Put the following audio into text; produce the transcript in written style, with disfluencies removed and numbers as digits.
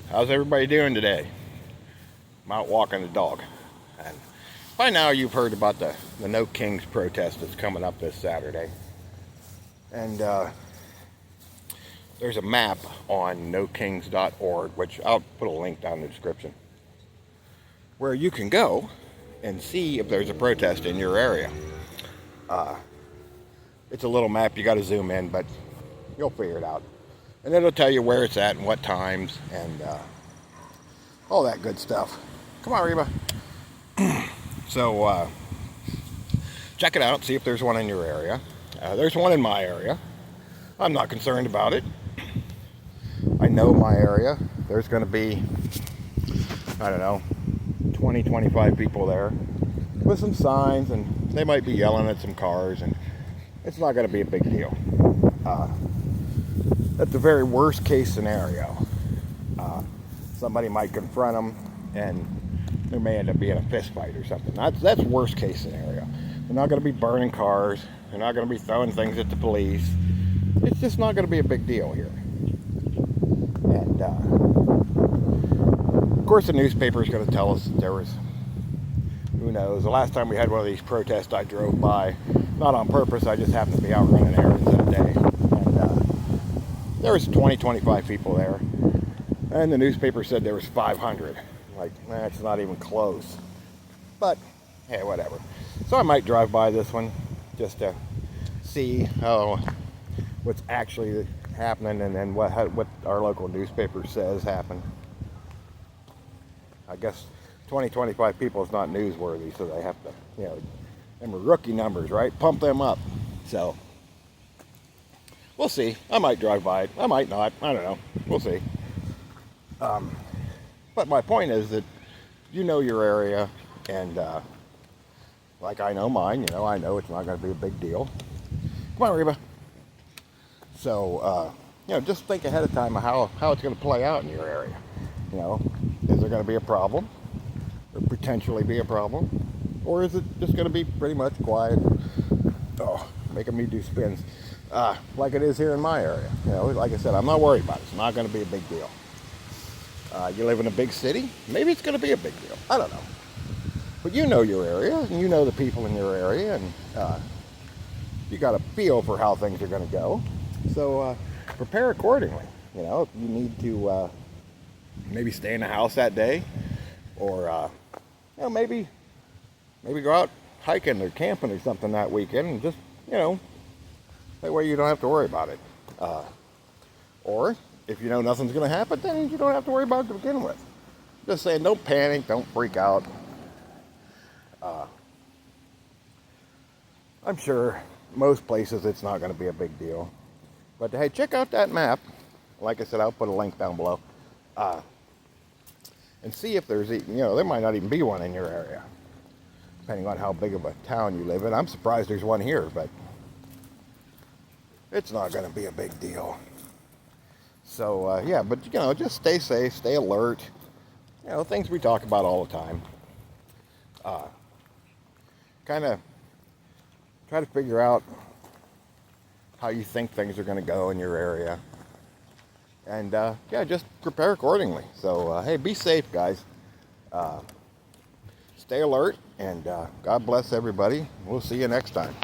How's everybody doing today? I'm out walking the dog. And by now you've heard about the No Kings protest that's coming up this Saturday. And there's a map on nokings.org, which I'll put a link down in the description, where you can go and see if there's a protest in your area. It's a little map, you got to zoom in, but you'll figure it out. And it'll tell you where it's at and what times and all that good stuff. Come on, Reba. So check it out, see if there's one in your area. There's one in my area. I'm not concerned about it. I know my area. There's going to be, I don't know, 20, 25 people there with some signs, and they might be yelling at some cars, and it's not going to be a big deal. That's the very worst case scenario. Somebody might confront them, and there may end up being a fist fight or something. That's worst case scenario. They're not going to be burning cars. They're not going to be throwing things at the police. It's just not going to be a big deal here. And of course, the newspaper is going to tell us that there was, who knows, the last time we had one of these protests, I drove by, not on purpose, I just happened to be out running errands that day. And there was 20, 25 people there. And the newspaper said there was 500. Like, that's not even close. But, hey, whatever. So I might drive by this one just to see what's actually happening, and then what our local newspaper says happened. I guess 20, 25 people is not newsworthy, so they have to, them are rookie numbers, right? Pump them up. So, we'll see. I might drive by it. I might not. I don't know. We'll see. But my point is that you know your area, and like I know mine, I know it's not going to be a big deal. Come on, Reba. So, just think ahead of time of how it's going to play out in your area. Is there going to be a problem, or potentially be a problem, or is it just going to be pretty much quiet? Oh, making me do spins, like it is here in my area. Like I said, I'm not worried about it. It's not going to be a big deal. You live in a big city, maybe it's going to be a big deal. I don't know. But you know your area, and you know the people in your area, and you got a feel for how things are going to go. So prepare accordingly. If you need to maybe stay in the house that day, or maybe go out hiking or camping or something that weekend, and just that way you don't have to worry about it. Or if you know nothing's going to happen, then you don't have to worry about it to begin with. Just saying, don't panic, don't freak out. I'm sure most places it's not going to be a big deal. But hey, check out that map. Like I said, I'll put a link down below. And see if there's, there might not even be one in your area, depending on how big of a town you live in. I'm surprised there's one here, but it's not going to be a big deal. So, yeah, but, just stay safe, stay alert. Things we talk about all the time. Kind of try to figure out how you think things are going to go in your area. And, yeah, just prepare accordingly. So, hey, be safe, guys. Stay alert, and God bless everybody. We'll see you next time.